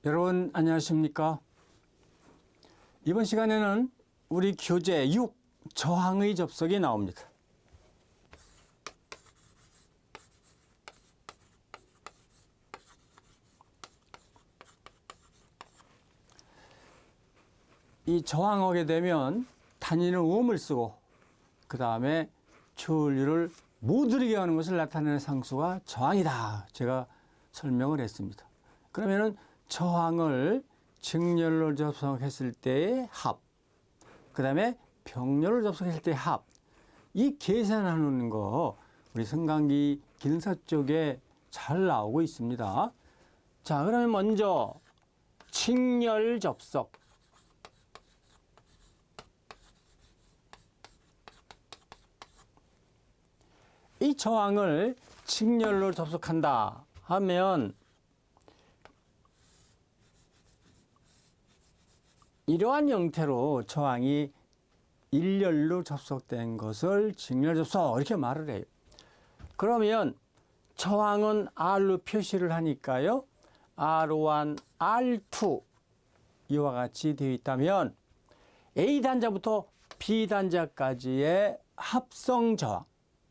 여러분 안녕하십니까? 이번 시간에는 우리 교재 6 저항의 접속이 나옵니다. 이 저항하게 되면 단위는 음을 쓰고 그 다음에 조율을 못 이루게 하는 것을 나타내는 상수가 저항이다. 제가 설명을 했습니다. 그러면은 저항을 직렬로 접속했을 때의 합, 그 다음에 병렬로 접속했을 때의 합, 이 계산하는 거 우리 성강기 기능사 쪽에 잘 나오고 있습니다. 자, 그러면 먼저 직렬 접속. 이 저항을 직렬로 접속한다 하면 이러한 형태로 저항이 일렬로 접속된 것을 직렬 접속 이렇게 말을 해요. 그러면 저항은 R로 표시를 하니까요. R1, R2 이와 같이 되어 있다면 A단자부터 B단자까지의 합성 저항,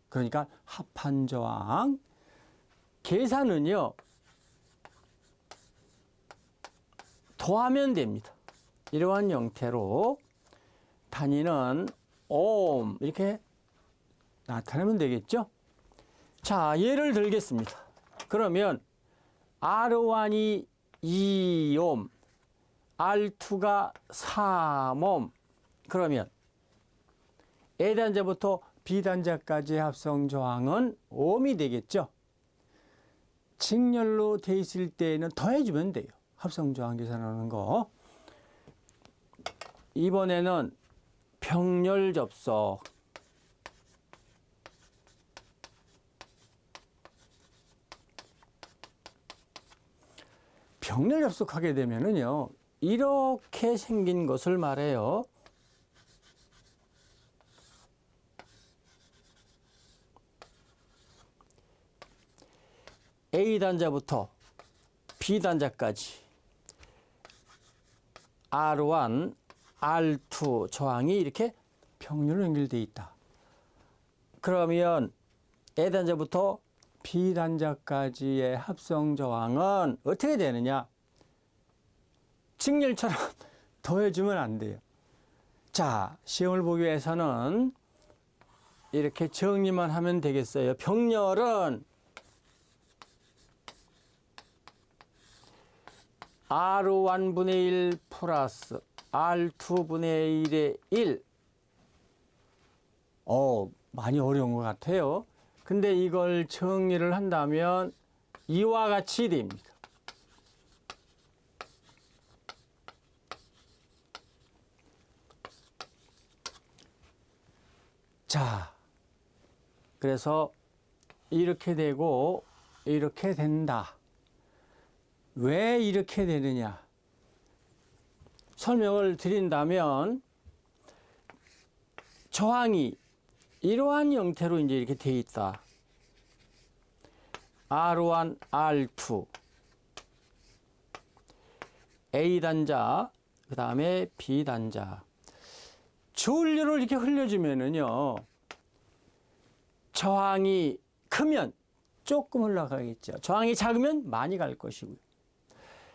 그러니까 합한 저항 계산은요 더하면 됩니다. 이러한 형태로 단위는 옴 이렇게 나타내면 되겠죠. 자, 예를 들겠습니다. 그러면 R1이 2옴, R2가 3옴. 그러면 A단자부터 B단자까지의 합성 저항은 옴이 되겠죠. 직렬로 돼 있을 때에는 더해주면 돼요. 합성 저항 계산하는 거. 이번에는 병렬 접속. 병렬 접속하게 되면은요, 이렇게 생긴 것을 말해요. A단자부터 B단자까지 R1, R2 저항이 이렇게 병렬로 연결되어 있다. 그러면 A단자부터 B단자까지의 합성 저항은 어떻게 되느냐? 직렬처럼 더해주면 안 돼요. 자, 시험을 보기 위해서는 이렇게 정리만 하면 되겠어요. 병렬은 R1분의 1 플러스 R2분의 1의 1. 많이 어려운 것 같아요. 근데 이걸 정리를 한다면 이와 같이 됩니다. 자, 그래서 이렇게 되고 이렇게 된다. 왜 이렇게 되느냐? 설명을 드린다면 저항이 이러한 형태로 이제 이렇게 되어 있다. R1, R2 A단자, 그 다음에 B단자. 전류를 이렇게 흘려주면은요, 저항이 크면 조금 흘러가겠죠. 저항이 작으면 많이 갈 것이고요.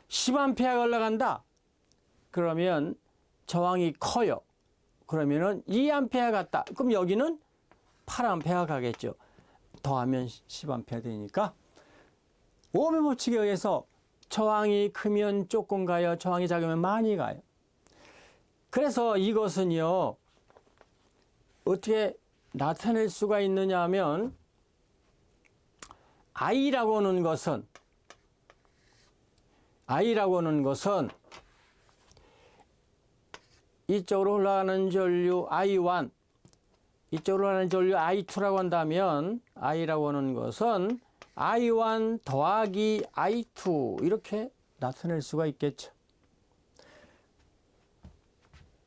10A가 올라간다. 그러면 저항이 커요. 그러면은 2A 갔다. 그럼 여기는 8A 가겠죠. 더하면 10A 되니까. 오음의 법칙에 의해서 저항이 크면 조금 가요. 저항이 작으면 많이 가요. 그래서 이것은요, 어떻게 나타낼 수가 있느냐 하면, I라고 하는 것은 이쪽으로 흘러가는 전류 I1, 이쪽으로 흘러가는 전류 I2라고 한다면 I라고 하는 것은 I1 더하기 I2 이렇게 나타낼 수가 있겠죠.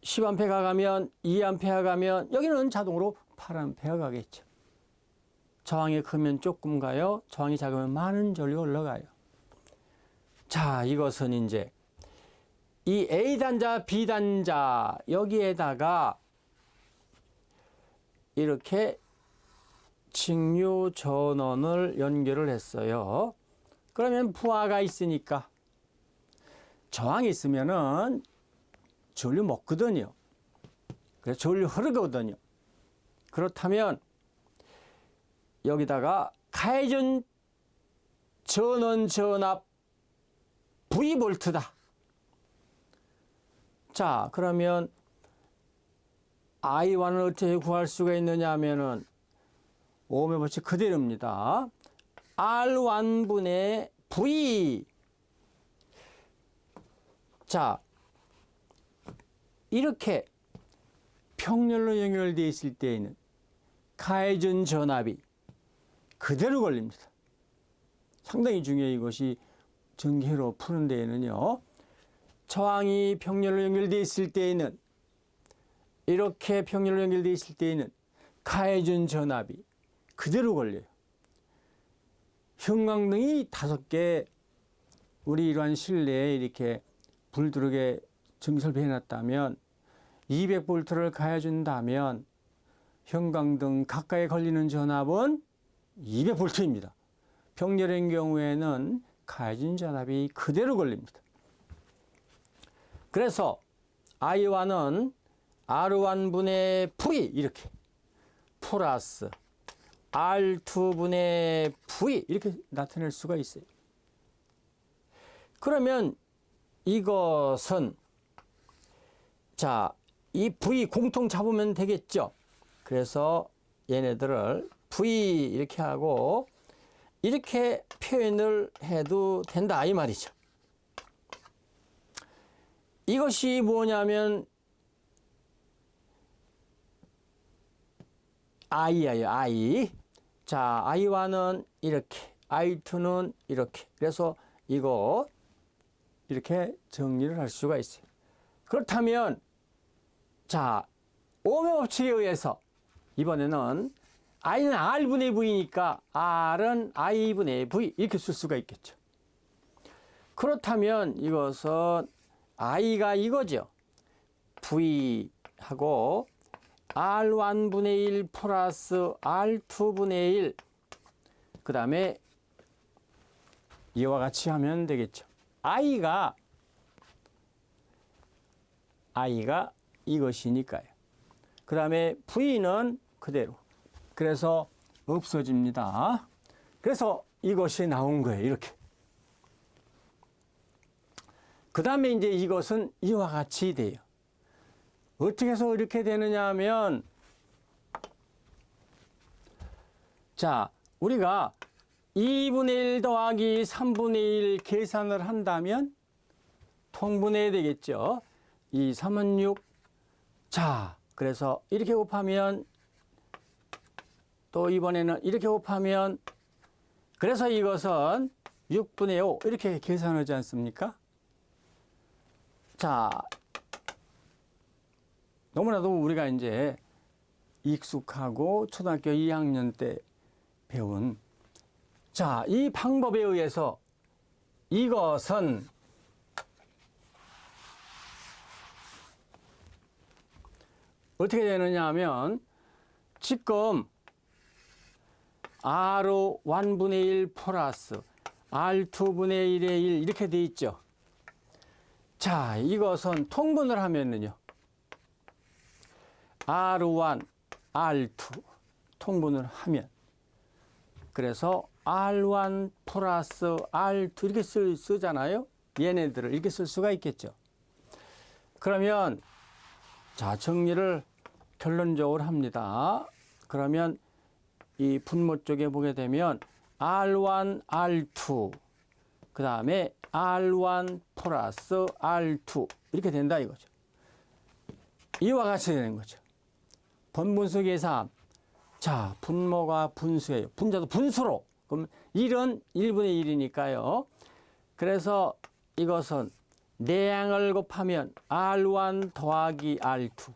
10A 가면 2A 가면 여기는 자동으로 8A 가겠죠. 저항이 크면 조금 가요. 저항이 작으면 많은 전류가 올라가요. 자, 이것은 이제 이 A단자, B단자 여기에다가 이렇게 직류 전원을 연결을 했어요. 그러면 부하가 있으니까 저항이 있으면은 전류 먹거든요. 그래서 전류 흐르거든요. 그렇다면 여기다가 가해준 전원 전압 V볼트다. 자, 그러면 I1을 어떻게 구할 수가 있느냐 하면은 오음의 법칙 그대로입니다. R1분의 V. 자, 이렇게 평렬로 연결되어 있을 때에는 가해준 전압이 그대로 걸립니다. 상당히 중요해요. 이것이 전기회로 푸는 데에는요. 저항이 평렬로 연결되어 있을 때에는 이렇게 평렬로 연결되어 있을 때에는 가해준 전압이 그대로 걸려요. 형광등이 5개 우리 이러한 실내에 이렇게 불들어게 전기설비 해놨다면 200볼트를 가해준다면 형광등 가까이 걸리는 전압은 200볼트입니다. 병렬인 경우에는 가해준 전압이 그대로 걸립니다. 그래서 I1은 R1분의 V 이렇게 플러스 R2분의 V 이렇게 나타낼 수가 있어요. 그러면 이것은 자, 이 V 공통 잡으면 되겠죠. 그래서 얘네들을 V 이렇게 하고 이렇게 표현을 해도 된다 이 말이죠. 이것이 뭐냐면 I예요. I. 자, I1은 이렇게, I2는 이렇게. 그래서 이거 이렇게 정리를 할 수가 있어요. 그렇다면 자, 오음의 법칙에 의해서 이번에는 I는 R분의 V니까 R은 I분의 V 이렇게 쓸 수가 있겠죠. 그렇다면 이것은 I가 V하고 R1분의 1 플러스 R2분의 1 그 다음에 이와 같이 하면 되겠죠. I가 이것이니까요. 그 다음에 V는 그대로. 그래서 없어집니다. 그래서 이것이 나온 거예요. 이렇게. 그 다음에 이제 이것은 이와 같이 돼요. 어떻게 해서 이렇게 되느냐 하면 자, 우리가 2분의 1 더하기 3분의 1 계산을 한다면 통분해야 되겠죠. 2, 3은 6. 자, 그래서 이렇게 곱하면 또 이번에는 이렇게 곱하면 그래서 이것은 6분의 5 이렇게 계산하지 않습니까? 자, 너무나도 우리가 이제 익숙하고 초등학교 2학년 때 배운 자, 이 방법에 의해서 이것은 어떻게 되느냐 하면 지금 R1분의 1 플러스 R2분의 1의 1 이렇게 돼 있죠. 자, 이것은 통분을 하면은요. R1, R2 통분을 하면 그래서 R1 플러스 R2 이렇게 쓰잖아요. 얘네들을 이렇게 쓸 수가 있겠죠. 그러면 자, 정리를 결론적으로 합니다. 그러면 이 분모 쪽에 보게 되면 R1, R2 그 다음에 R1 플러스 R2 이렇게 된다 이거죠. 이와 같이 되는 거죠. 번분수 계산. 자, 분모가 분수예요. 분자도 분수로. 그럼 1은 1분의 1이니까요. 그래서 이것은 내양을 곱하면 R1 더하기 R2.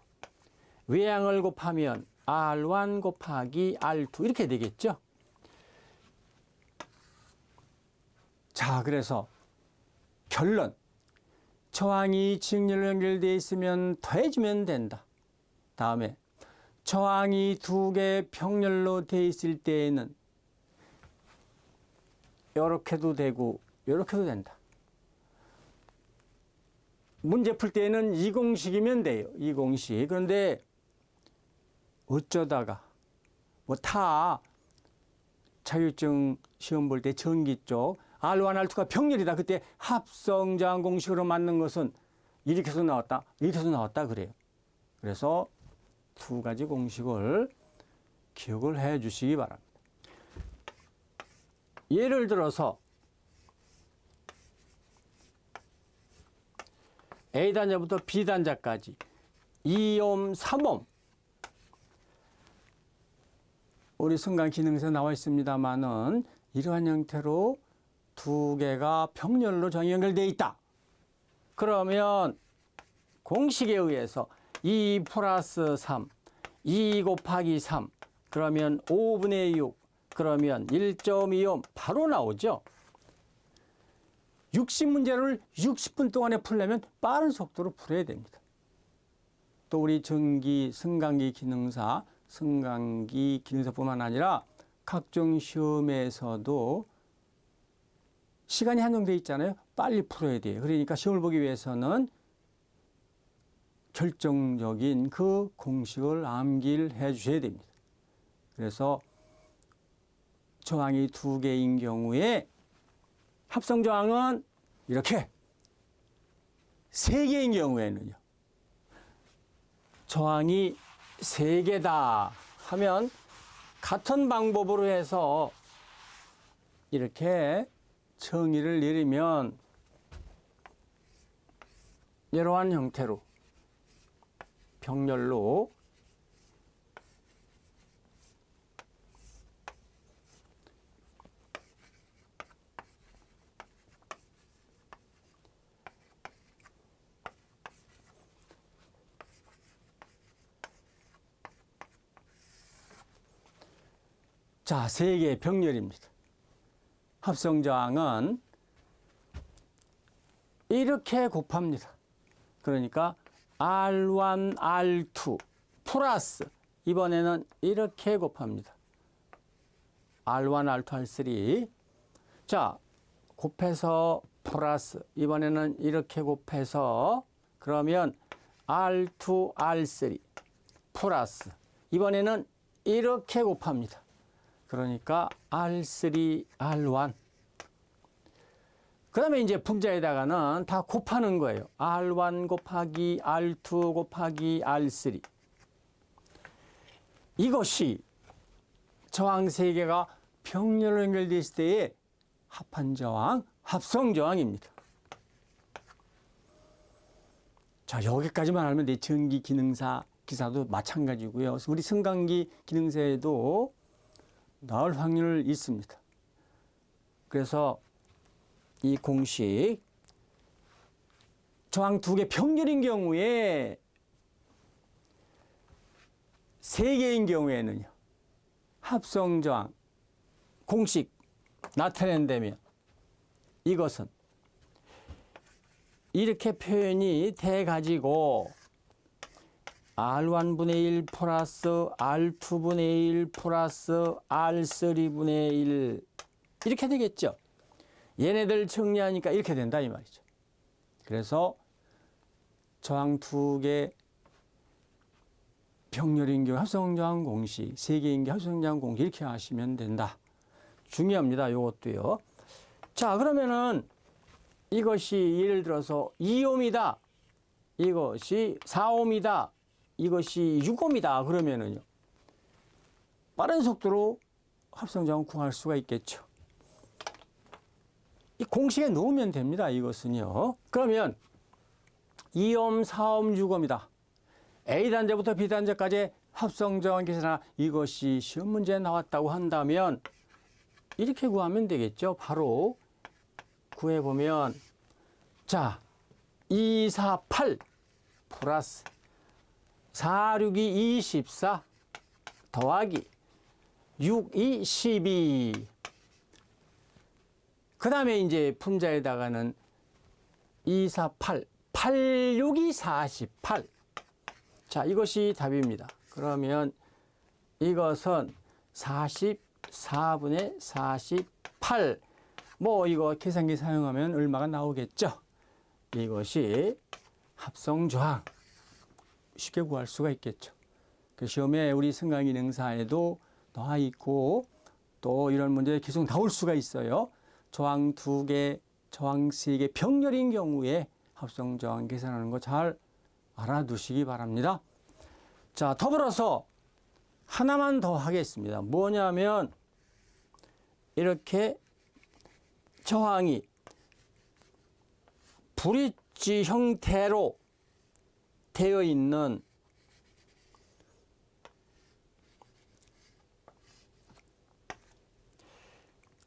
외양을 곱하면 R1 곱하기 R2 이렇게 되겠죠. 자, 그래서 결론. 저항이 직렬로 연결되어 있으면 더해주면 된다. 다음에 저항이 두 개 병렬로 되어 있을 때에는 이렇게도 되고 이렇게도 된다. 문제 풀 때는 이 공식이면 돼요. 이 공식. 그런데 어쩌다가 뭐 다 자격증 시험 볼 때 전기 쪽 R1, R2가 병렬이다. 그때 합성저항 공식으로 맞는 것은 이렇게 해서 나왔다. 이렇게 해서 나왔다 그래요. 그래서 두 가지 공식을 기억을 해 주시기 바랍니다. 예를 들어서 A단자부터 B단자까지 2옴, 3옴 우리 순간 기능에서 나와 있습니다만은 이러한 형태로 두 개가 병렬로 정이 연결되어 있다. 그러면 공식에 의해서 2 플러스 3, 2 곱하기 3, 그러면 5분의 6, 그러면 1.25 바로 나오죠. 60문제를 60분 동안에 풀려면 빠른 속도로 풀어야 됩니다. 또 우리 전기, 승강기 기능사, 승강기 기능사뿐만 아니라 각종 시험에서도 시간이 한정되어 있잖아요. 빨리 풀어야 돼요. 그러니까 시험을 보기 위해서는 결정적인 그 공식을 암기를 해 주셔야 됩니다. 그래서 저항이 두 개인 경우에 합성저항은 이렇게 세 개인 경우에는요. 저항이 세 개다 하면 같은 방법으로 해서 이렇게 정의를 내리면 이러한 형태로 병렬로 자, 세 개의 병렬입니다. 합성저항은 이렇게 곱합니다. 그러니까 R1, R2 플러스 이번에는 이렇게 곱합니다. R1, R2, R3 자, 곱해서 플러스 이번에는 이렇게 곱해서 그러면 R2, R3 플러스 이번에는 이렇게 곱합니다. 그러니까 R3, R1 그 다음에 이제 분자에다가는 다 곱하는 거예요. R1 곱하기 R2 곱하기 R3 이것이 저항 세 개가 병렬로 연결되어 있을 때의 합한저항, 합성저항입니다. 자, 여기까지만 알면 내 전기 기능사 기사도 마찬가지고요. 우리 승강기 기능사에도 나올 확률이 있습니다. 그래서 이 공식 저항 두 개 병렬인 경우에 세 개인 경우에는요. 합성저항 공식 나타낸다면 이것은 이렇게 표현이 돼 가지고 R1분의 1 플러스 R2분의 1 플러스 R3분의 1 이렇게 되겠죠. 얘네들 정리하니까 이렇게 된다 이 말이죠. 그래서 저항 두 개 병렬인 경우 합성저항 공식, 세 개인 경우 합성저항 공식 이렇게 하시면 된다. 중요합니다. 이것도요. 자, 그러면은 이것이 예를 들어서 2옴이다. 이것이 4옴이다. 이것이 6옴이다. 그러면은요. 빠른 속도로 합성저항을 구할 수가 있겠죠. 이 공식에 넣으면 됩니다. 이것은요. 그러면 2옴, 4옴, 6옴이다. A단자부터 B단자까지 합성저항 계산하 이것이 시험 문제에 나왔다고 한다면 이렇게 구하면 되겠죠. 바로 구해보면 자, 2, 4, 8 플러스 4, 6, 2, 24 더하기 6, 2, 12 그 다음에 이제 분자에다가는 2, 4, 8 86이 48. 자, 이것이 답입니다. 그러면 이것은 44분의 48. 뭐 이거 계산기 사용하면 얼마가 나오겠죠? 이것이 합성조항. 쉽게 구할 수가 있겠죠. 그 시험에 우리 승강기능사에도 나와 있고 또 이런 문제 계속 나올 수가 있어요. 조항 2개, 조항 3개 병렬인 경우에 합성조항 계산하는 거 잘 알아두시기 바랍니다. 자, 더불어서 하나만 더 하겠습니다. 뭐냐면 이렇게 저항이 브릿지 형태로 되어 있는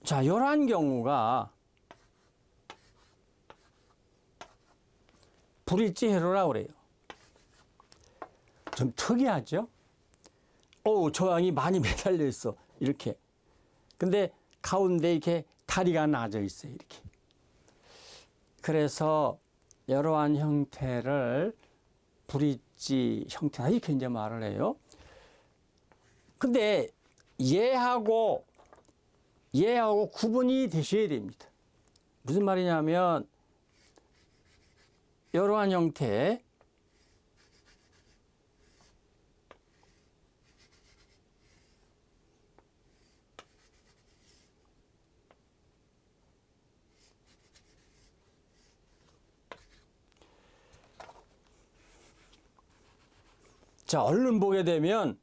자, 이러한 경우가 브릿지 회로라고 그래요. 좀 특이하죠? 저항이 많이 매달려 있어. 이렇게. 근데 가운데 이렇게 다리가 나져 있어요. 이렇게. 그래서 이러한 형태를 브릿지 형태다 이렇게 이제 말을 해요. 근데 얘하고 구분이 되셔야 됩니다. 무슨 말이냐면 이러한 형태 자, 얼른 보게 되면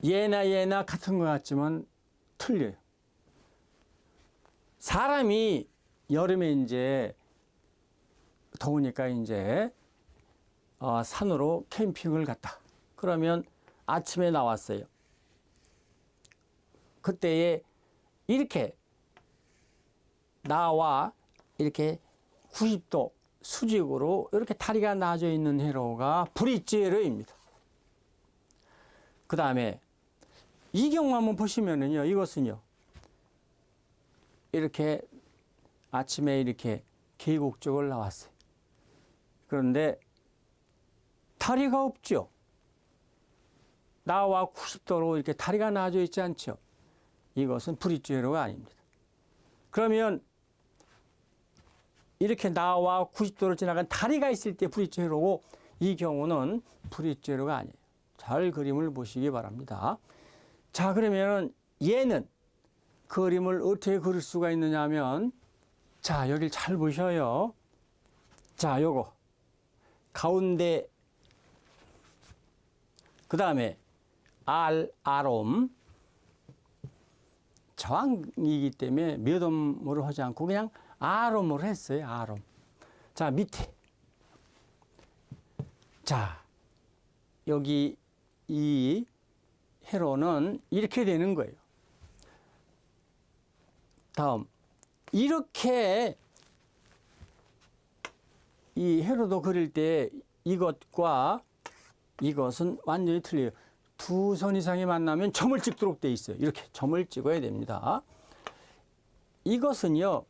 얘나 같은 것 같지만 틀려요. 사람이 여름에 이제 더우니까 이제 산으로 캠핑을 갔다. 그러면 아침에 나왔어요. 그때에 이렇게 나와 이렇게 90도 수직으로 이렇게 다리가 나져 있는 회로가 브릿지 회로입니다. 그 다음에 이 경우 한번 보시면은요, 이것은요, 이렇게 아침에 이렇게 계곡 쪽을 나왔어요. 그런데 다리가 없죠. 나와 90도로 이렇게 다리가 나져 있지 않죠. 이것은 브릿지 회로가 아닙니다. 그러면 이렇게 나와 90도로 지나간 다리가 있을 때 브릿지 회로고, 이 경우는 브릿지 회로가 아니에요. 잘 그림을 보시기 바랍니다. 자, 그러면 얘는 그림을 어떻게 그릴 수가 있느냐 하면, 자, 여길 잘 보셔요. 자, 요거 가운데, 그 다음에 R옴 저항이기 때문에 몇 옴으로 하지 않고 그냥 R옴으로 했어요. R옴. 자, 밑에. 자, 여기 이 회로는 이렇게 되는 거예요. 다음, 이렇게 이 회로도 그릴 때 이것과 이것은 완전히 틀려요. 두 선 이상이 만나면 점을 찍도록 돼 있어요. 이렇게 점을 찍어야 됩니다. 이것은요,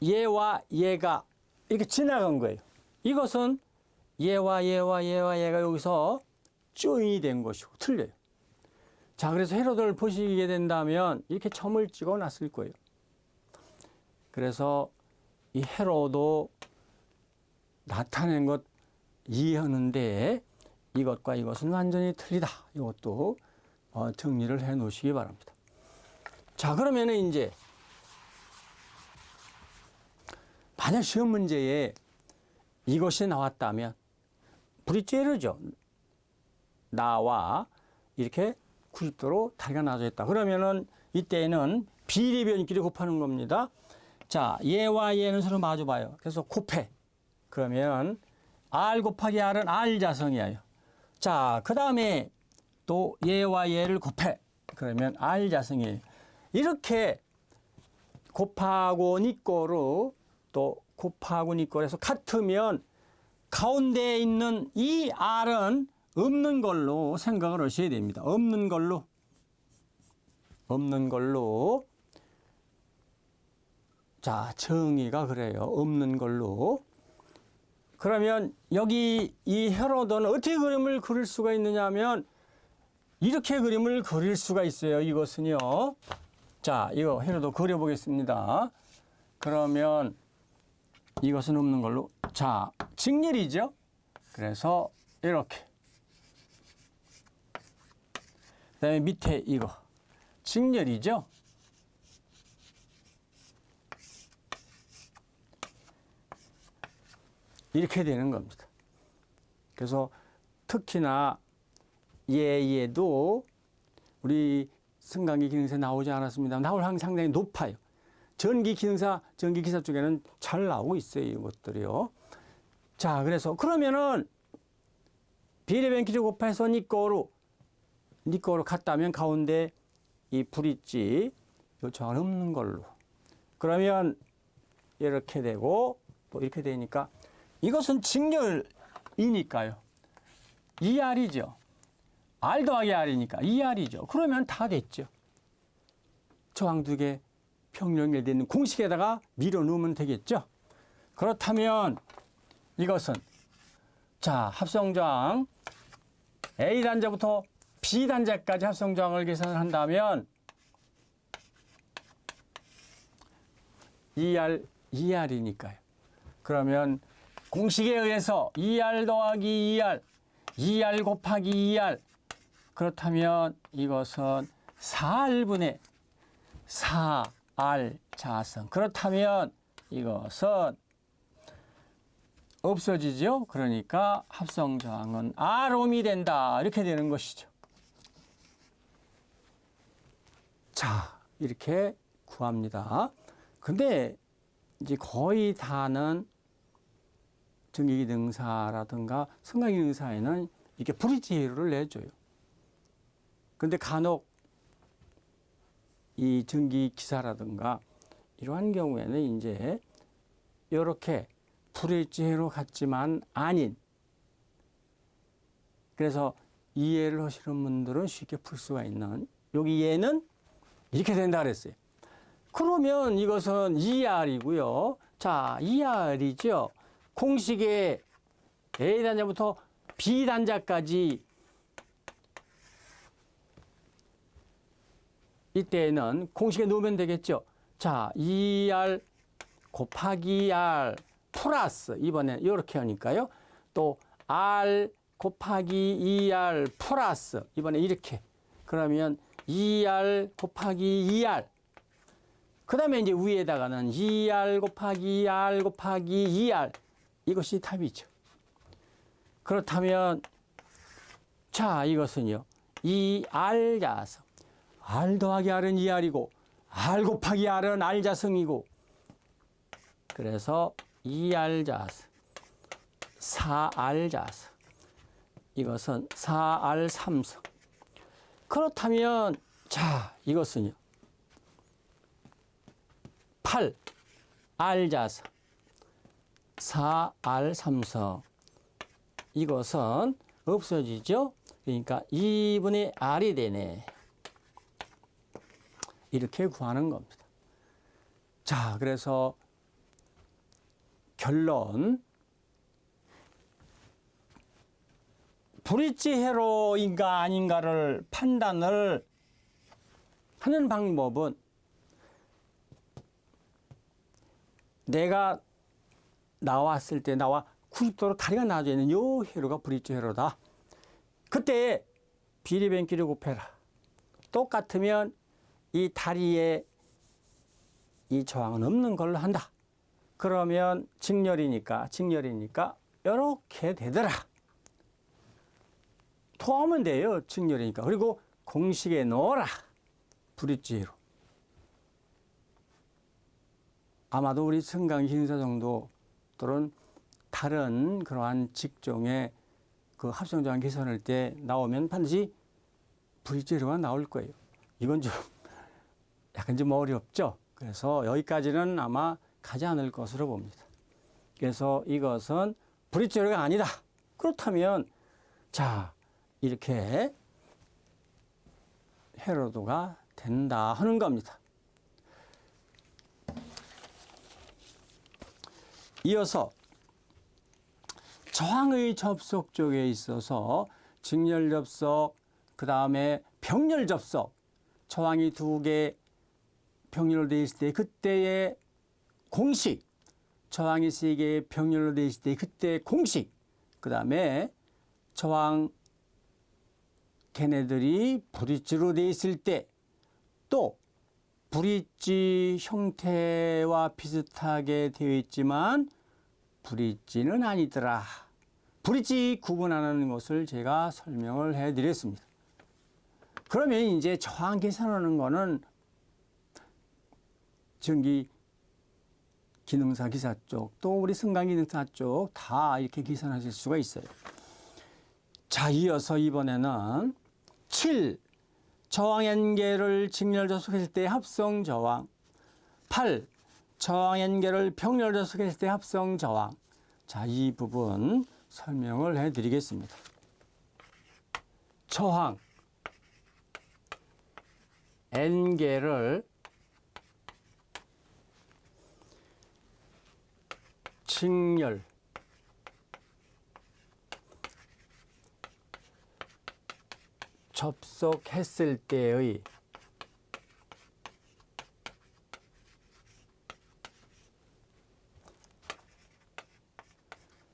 얘와 얘가 이렇게 지나간 거예요. 이것은 얘와 얘가 여기서 조인이 된 것이고 틀려요. 자, 그래서 회로도를 보시게 된다면 이렇게 점을 찍어 놨을 거예요. 그래서 이 회로도 나타낸 것 이해하는데 이것과 이것은 완전히 틀리다. 이것도 정리를 해 놓으시기 바랍니다. 자, 그러면은 이제 만약 시험 문제에 이것이 나왔다면 브릿지 회로죠. 나와 이렇게 90도로 다리가 나눠져 있다. 그러면은 이때는 비례 변끼리 곱하는 겁니다. 자, 얘와 얘는 서로 마주 봐요. 그래서 곱해. 그러면 R 곱하기 R은 R 자성이에요. 자, 그 다음에 또 얘와 얘를 곱해. 그러면 R 자성이에요. 이렇게 곱하고 니꼬로 또 곱하고 니꼬로 해서 같으면 가운데에 있는 이 R은 없는 걸로 생각을 하셔야 됩니다. 없는 걸로. 자, 정의가 그래요. 없는 걸로. 그러면 여기 이 헤로도는 어떻게 그림을 그릴 수가 있느냐 하면 이렇게 그림을 그릴 수가 있어요. 이것은요. 자, 이거 헤로도 그려보겠습니다. 그러면 이것은 없는 걸로. 자, 직렬이죠. 그래서 이렇게. 그다음에 밑에 이거 직렬이죠. 이렇게 되는 겁니다. 그래서 특히나 얘도 우리 승강기 기능사에 나오지 않았습니다. 나올 확률이 상당히 높아요. 전기 기사 쪽에는 잘 나오고 있어요. 이것들이요. 자, 그래서 그러면은 비례변기를 곱해서 니 거로 갔다면 가운데 이 브릿지 요청은 없는 걸로. 그러면 이렇게 되고 또 이렇게 되니까 이것은 직렬이니까요. 2R이죠. R 더하기 R이니까 2R이죠. 그러면 다 됐죠. 저항 두 개 평균 연결되어 있는 공식에다가 밀어 넣으면 되겠죠. 그렇다면 이것은 자, 합성저항 A단자부터 B단자까지 합성저항을 계산을 한다면 2R이니까요. 그러면 공식에 의해서 2R 더하기 2R, 2R 곱하기 2R. 그렇다면 이것은 4R분의 4R 자성. 그렇다면 이것은 없어지죠. 그러니까 합성저항은 R옴이 된다. 이렇게 되는 것이죠. 자, 이렇게 구합니다. 근데 이제 거의 다는 전기기능사라든가 승강기능사에는 이렇게 브릿지 회로를 내줘요. 근데 간혹 이 전기기사라든가 이러한 경우에는 이제 이렇게 브릿지 회로 같지만 아닌, 그래서 이해를 하시는 분들은 쉽게 풀 수가 있는, 여기 얘는 이렇게 된다 그랬어요. 그러면 이것은 2R이고요. 자, 2R이죠. 공식에 A단자부터 B단자까지 이때는 공식에 넣으면 되겠죠. 자, 2R 곱하기 R 플러스 이번에 이렇게 하니까요. 또 R 곱하기 2R 플러스 이번에 이렇게. 그러면 2R 곱하기 2R. 그 다음에 이제 위에다가는 2R 곱하기 R 곱하기 2R. 이것이 답이죠. 그렇다면 자, 이것은요. 2R 자성. R 더하기 R은 2R이고 R 곱하기 R은 R 자성이고, 그래서 2R 자성, 4R 자성. 이것은 4R 삼성. 그렇다면 자, 이것은요. 8R 자성, 4R 삼성. 이것은 없어지죠. 그러니까 2분의 R이 되네. 이렇게 구하는 겁니다. 자, 그래서 결론. 브릿지 회로인가 아닌가를 판단을 하는 방법은 내가 나왔을 때 나와 90도로 다리가 나눠져 있는 요 회로가 브릿지 회로다. 그때 비례변기를 곱해라. 똑같으면 이 다리에 이 저항은 없는 걸로 한다. 그러면 직렬이니까 이렇게 되더라. 토하면 돼요. 직렬이니까. 그리고 공식에 넣어라. 브릿지로. 아마도 우리 승강기능사 정도 또는 다른 그러한 직종의 그 합성저항 개선할 때 나오면 반드시 브릿지로가 나올 거예요. 이건 좀 약간 좀 어렵죠. 그래서 여기까지는 아마 가지 않을 것으로 봅니다. 그래서 이것은 브릿지로가 아니다. 그렇다면 자, 이렇게 헤로도가 된다 하는 겁니다. 이어서 저항의 접속 쪽에 있어서 직렬 접속, 그 다음에 병렬 접속, 저항이 두 개 병렬로 되어 있을 때 그때의 공식, 저항이 세 개 병렬로 되어 있을 때 그때의 공식, 그 다음에 저항 걔네들이 브릿지로 되어 있을 때 또 브릿지 형태와 비슷하게 되어 있지만 브릿지는 아니더라. 브릿지 구분하는 것을 제가 설명을 해드렸습니다. 그러면 이제 저항 계산하는 거는 전기 기능사 기사 쪽, 또 우리 승강 기능사 쪽 다 이렇게 계산하실 수가 있어요. 자, 이어서 이번에는 7. 저항 연계를 직렬 접속했을 때 합성 저항. 8. 저항 연계를 병렬 접속했을 때 합성 저항. 자, 이 부분 설명을 해드리겠습니다. 저항 N개를 직렬 접속했을 때의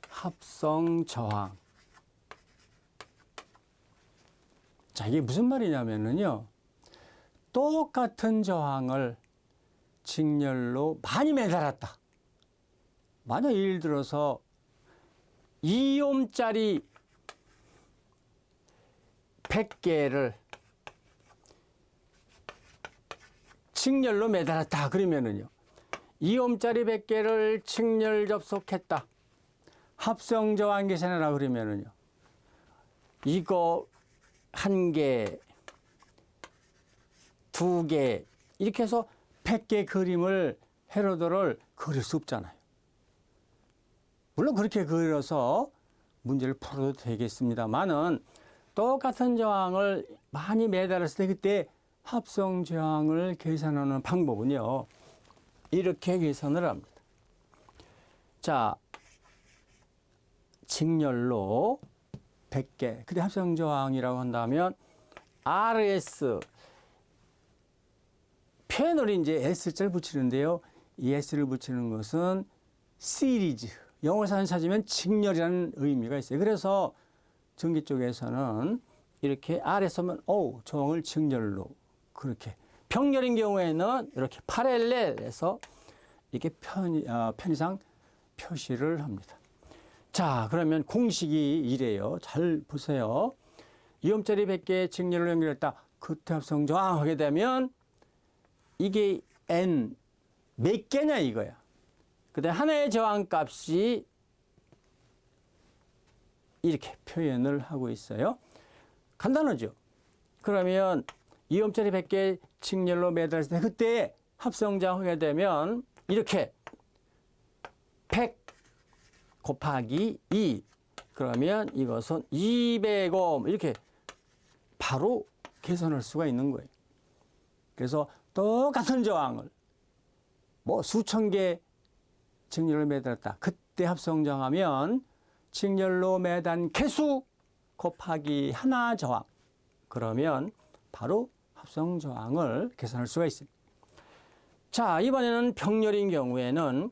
합성 저항. 자, 이게 무슨 말이냐면요. 똑같은 저항을 직렬로 많이 매달았다. 만약 예를 들어서 2옴짜리 100개를 직렬로 매달았다. 그러면은요. 2옴짜리 100개를 직렬 접속했다. 합성 저항 계산해라 그러면은요. 이거 1개, 2개 이렇게 해서 100개 그림을 회로도를 그릴 수 없잖아요. 물론 그렇게 그려서 문제를 풀어도 되겠습니다만은 똑같은 저항을 많이 매달았을 때 그때 합성 저항을 계산하는 방법은요. 이렇게 계산을 합니다. 자, 직렬로 100개. 근데 합성 저항이라고 한다면 RS 표현을 이제 S자를 붙이는데요. 이 S를 붙이는 것은 시리즈. 영어로 찾으면 직렬이라는 의미가 있어요. 그래서 전기 쪽에서는 이렇게 RS면 저항을 직렬로 그렇게. 병렬인 경우에는 이렇게 파렐렐해서 이렇게 편의상 표시를 합니다. 자, 그러면 공식이 이래요. 잘 보세요. 2옴짜리 100개 직렬로 연결했다. 그때 합성 저항하게 되면 이게 N 몇 개냐 이거야. 그다음 하나의 저항값이 이렇게 표현을 하고 있어요. 간단하죠. 그러면 2옴짜리 100개 직렬로 매달았을 때 그때 합성 저항하게 되면 이렇게 100 곱하기 2 그러면 이것은 200옴 이렇게 바로 계산할 수가 있는 거예요. 그래서 똑같은 저항을 뭐 수천 개 직렬로 매달았다. 그때 합성 저항하면 직렬로 매단 개수 곱하기 하나 저항 그러면 바로 합성 저항을 계산할 수가 있습니다. 자, 이번에는 병렬인 경우에는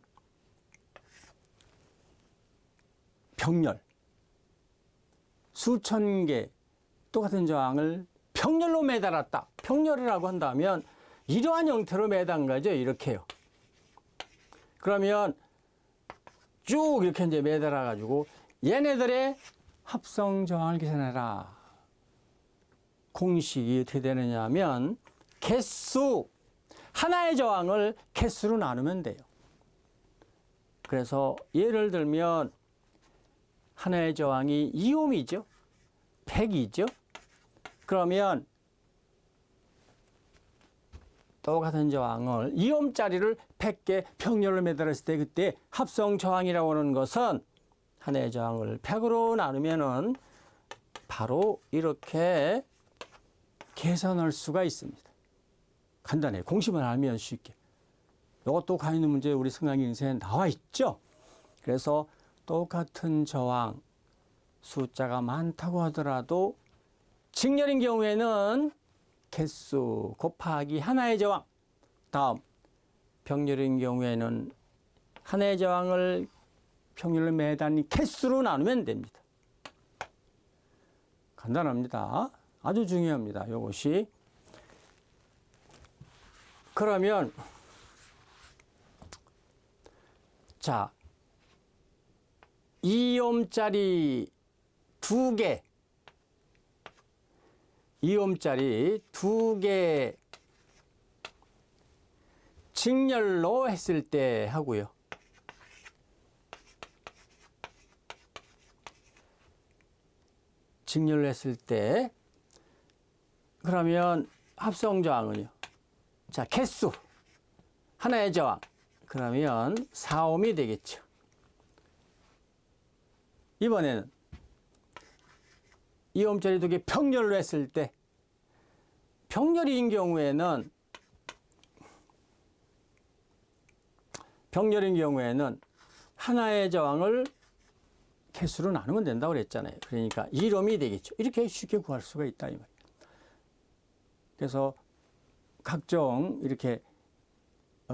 병렬 수천 개 똑같은 저항을 병렬로 매달았다. 병렬이라고 한다면 이러한 형태로 매단 거죠. 이렇게요. 그러면 쭉 이렇게 이제 매달아 가지고 얘네들의 합성 저항을 계산해라. 공식이 어떻게 되느냐 하면 개수 하나의 저항을 개수로 나누면 돼요. 그래서 예를 들면 하나의 저항이 2옴이죠. 100이죠. 그러면 똑같은 저항을 2옴짜리를 100개 병렬로 매달았을 때 그때 합성 저항이라고 하는 것은 하나의 저항을 100으로 나누면은 바로 이렇게 계산할 수가 있습니다. 간단해요. 공식만 알면 쉽게. 이것도 가 있는 문제 우리 승강기능서에 나와 있죠. 그래서 똑같은 저항, 숫자가 많다고 하더라도 직렬인 경우에는 개수 곱하기 하나의 저항, 다음 병렬인 경우에는 하나의 저항을 평균을 매 단위 개수로 나누면 됩니다. 간단합니다. 아주 중요합니다. 이것이. 그러면 자, 2옴짜리 2개, 2옴짜리 2개 직렬로 했을 때 하고요. 직렬로 했을 때 그러면 합성 저항은요. 자, 개수 하나의 저항 그러면 4옴이 되겠죠. 이번에는 2옴짜리 2개 병렬로 했을 때 병렬인 경우에는 하나의 저항을 개수로 나누면 된다고 그랬잖아요. 그러니까 1옴이 되겠죠. 이렇게 쉽게 구할 수가 있다 이 말이에요. 그래서 각종 이렇게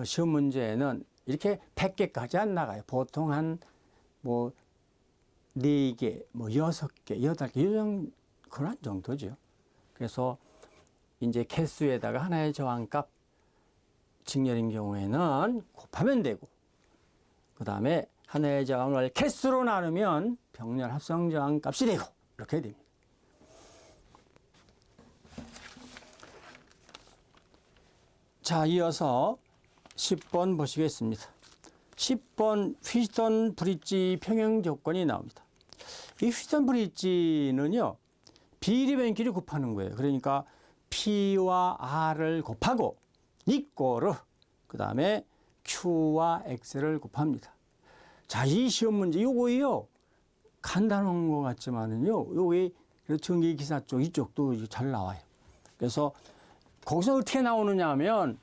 시험 문제에는 이렇게 100개까지 안 나가요. 보통 한 뭐 4개, 뭐 6개, 8개 그런 정도죠. 그래서 이제 개수에다가 하나의 저항값 직렬인 경우에는 곱하면 되고 그 다음에 하나의 저항을 개수로 나누면 병렬 합성 저항 값이 되고 이렇게 됩니다. 자, 이어서 10번 보시겠습니다. 10번 휘스턴 브릿지 평형 조건이 나옵니다. 이 휘스턴 브릿지는요, 비례변끼리 곱하는 거예요. 그러니까 P와 R을 곱하고 이꼬르 그 다음에 Q와 X를 곱합니다. 자, 이 시험 문제 요거요 간단한 것 같지만은요, 요게 전기기사 쪽 이쪽도 잘 나와요. 그래서 거기서 어떻게 나오느냐 하면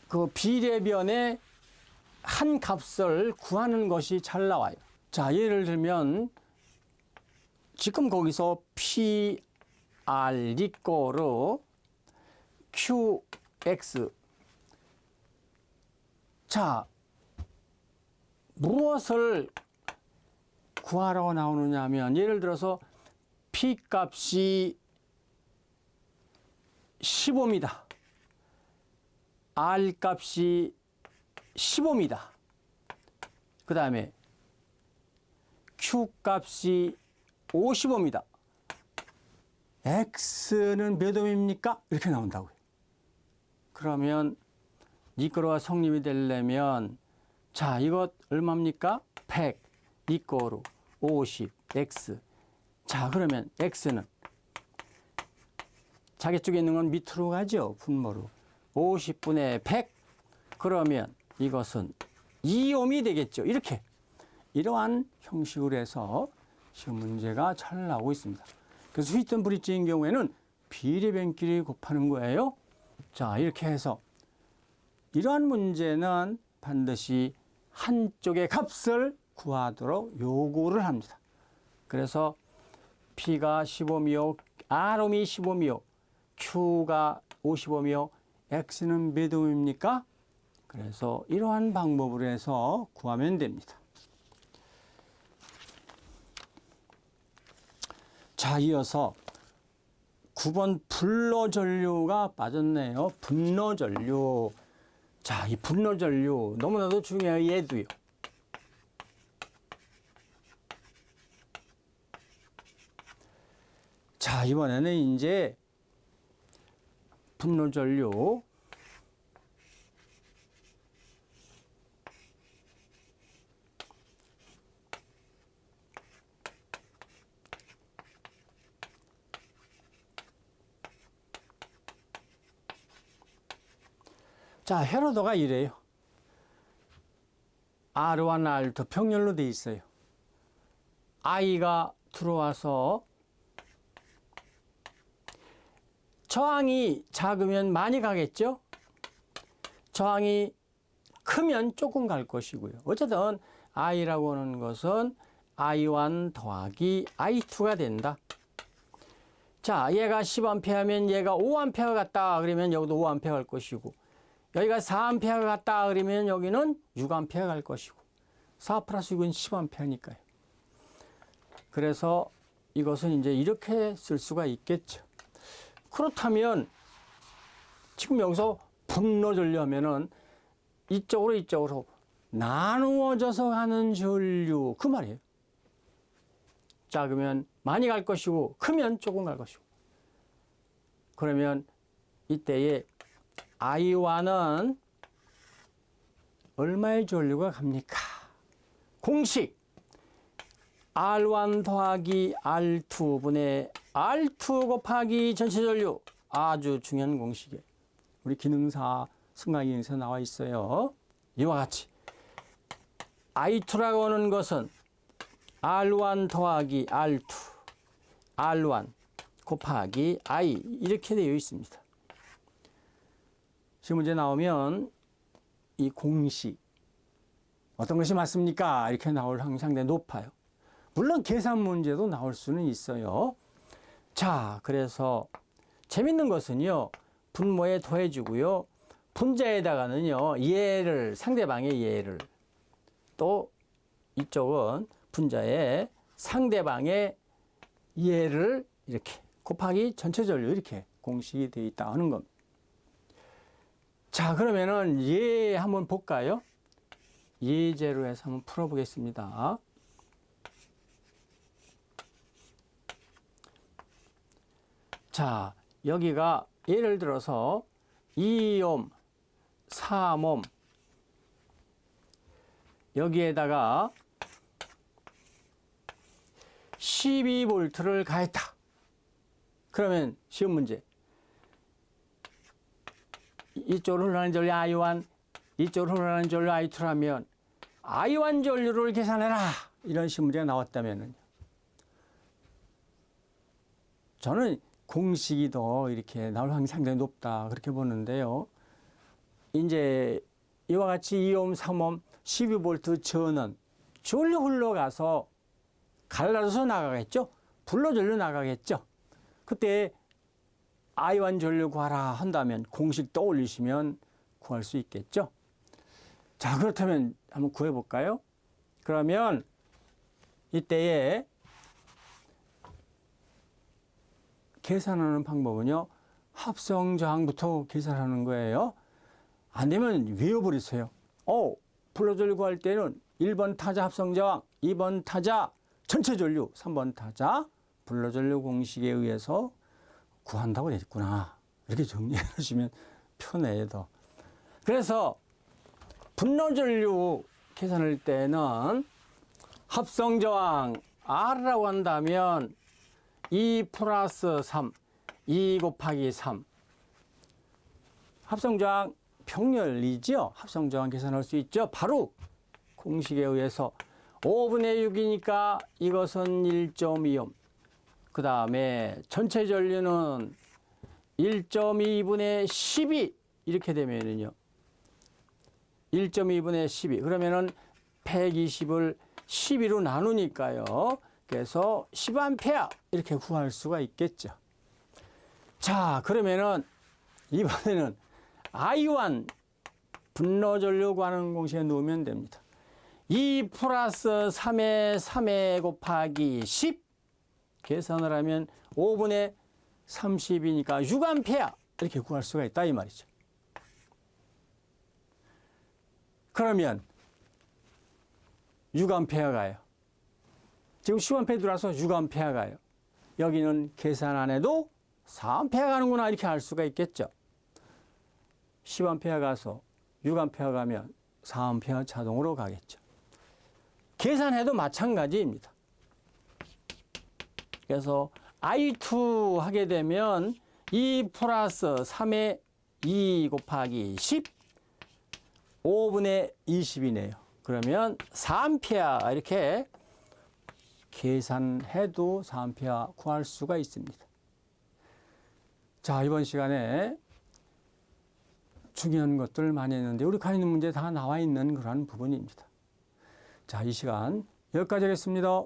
그 비례변의 한 값을 구하는 것이 잘 나와요. 자, 예를 들면 지금 거기서 P, R 이꼬르 Q, X. 자, 무엇을 구하라고 나오느냐 하면 예를 들어서 P 값이 15입니다. R 값이 15입니다. 그 다음에 Q 값이 55입니다. X는 몇 옴입니까? 이렇게 나온다고요. 그러면 이꼬르가 성립이 되려면 자, 이것 얼마입니까? 100 이꼬르 50 X. 자, 그러면 X는 자기 쪽에 있는 건 밑으로 가죠. 분모로. 50분의 100 그러면 이것은 2옴이 되겠죠. 이렇게 이러한 형식으로 해서 시험 문제가 잘 나오고 있습니다. 그래서 휘스턴 브릿지인 경우에는 비례변끼리 곱하는 거예요. 자, 이렇게 해서 이러한 문제는 반드시 한쪽의 값을 구하도록 요구를 합니다. 그래서 P가 15미오, R옴이 15미오, Q가 55미오, X는 몇 옴입니까? 그래서 이러한 방법으로 해서 구하면 됩니다. 자, 이어서 9번 분로전류가 빠졌네요. 분로전류. 자, 이 분로전류 너무나도 중요해요. 얘도요. 자, 이번에는 이제 분로전류 자, 회로도가 이래요. R와 R2 평렬로 돼 있어요. I가 들어와서 저항이 작으면 많이 가겠죠? 저항이 크면 조금 갈 것이고요. 어쨌든 I라고 하는 것은 I1 더하기 I2가 된다. 자, 얘가 10A면 얘가 5A 같다 그러면 여기도 5A 갈 것이고, 여기가 4A 같다 그러면 여기는 6A 갈 것이고, 4 플러스 6은 10A니까요. 그래서 이것은 이제 이렇게 쓸 수가 있겠죠. 그렇다면 지금 여기서 분로 전류하면은 이쪽으로 나누어져서 가는 전류 그 말이에요. 작으면 많이 갈 것이고 크면 조금 갈 것이고. 그러면 이때에 I1은 얼마의 전류가 갑니까? 공식 R1 더하기 R2분의 R2 곱하기 전체 전류. 아주 중요한 공식이에요. 우리 기능사 승강기능사에 나와 있어요. 이와 같이 I2라고 하는 것은 R1 더하기 R2 R1 곱하기 I 이렇게 되어 있습니다. 지금 문제 나오면 이 공식 어떤 것이 맞습니까? 이렇게 나올 확률이 상당히 높아요. 물론 계산 문제도 나올 수는 있어요. 자, 그래서 재밌는 것은요. 분모에 더해주고요. 분자에다가는요. 얘를 상대방의 얘를 또 이쪽은 분자에 상대방의 얘를 이렇게 곱하기 전체 전류 이렇게 공식이 되어 있다 하는 겁니다. 자, 그러면은 얘 한번 볼까요? 예제로 해서 한번 풀어보겠습니다. 자, 여기가 예를 들어서 2옴, 3옴 여기에다가 12V를 가했다. 그러면 시험 문제. 이쪽으로 흘러가는 전류 I1, 이쪽으로 흘러가는 전류 I2라면 I1 전류를 계산해라. 이런 시험 문제가 나왔다면은 저는 공식이 더 이렇게 나올 확률이 상당히 높다. 그렇게 보는데요. 이제 이와 같이 2옴, 3옴, 12V 전원 전류 흘러가서 갈라져서 나가겠죠. 불로 전류 나가겠죠. 그때 I1 전류 구하라 한다면 공식 떠올리시면 구할 수 있겠죠. 자, 그렇다면 한번 구해볼까요? 그러면 이때에 계산하는 방법은요. 합성저항부터 계산하는 거예요. 안 되면 외워버리세요. 불로 전류 구할 때는 1번 타자 합성저항, 2번 타자 전체 전류, 3번 타자 불로 전류 공식에 의해서 구한다고 됐구나. 이렇게 정리해 놓으시면 편해요. 더. 그래서 분로 전류 계산할 때는 합성저항 R라고 한다면 2 플러스 3, 2 곱하기 3. 합성저항 평열이죠. 합성저항 계산할 수 있죠. 바로 공식에 의해서 5분의 6이니까 이것은 1.2옴. 그 다음에 전체 전류는 1.2분의 12 이렇게 되면은요. 1.2분의 12 그러면은 120을 12로 나누니까요. 그래서 10A 이렇게 구할 수가 있겠죠. 자, 그러면은 이번에는 I1 분로 전류 구하는 공식에 넣으면 됩니다. 2 플러스 3의 3의 곱하기 10 계산을 하면 5분의 30이니까 6A 이렇게 구할 수가 있다 이 말이죠. 그러면 6A 가요. 지금 10A 들어와서 6A 가요. 여기는 계산 안 해도 4A 가는구나 이렇게 알 수가 있겠죠. 10A 가서 6A 가면 4A 자동으로 가겠죠. 계산해도 마찬가지입니다. 그래서 I2 하게 되면 2 플러스 3의 2 곱하기 10 5분의 20이네요. 그러면 4A 이렇게 계산해도 4A 구할 수가 있습니다. 자, 이번 시간에 중요한 것들 많이 했는데 우리 가 있는 문제 다 나와 있는 그러한 부분입니다. 자, 이 시간 여기까지 하겠습니다.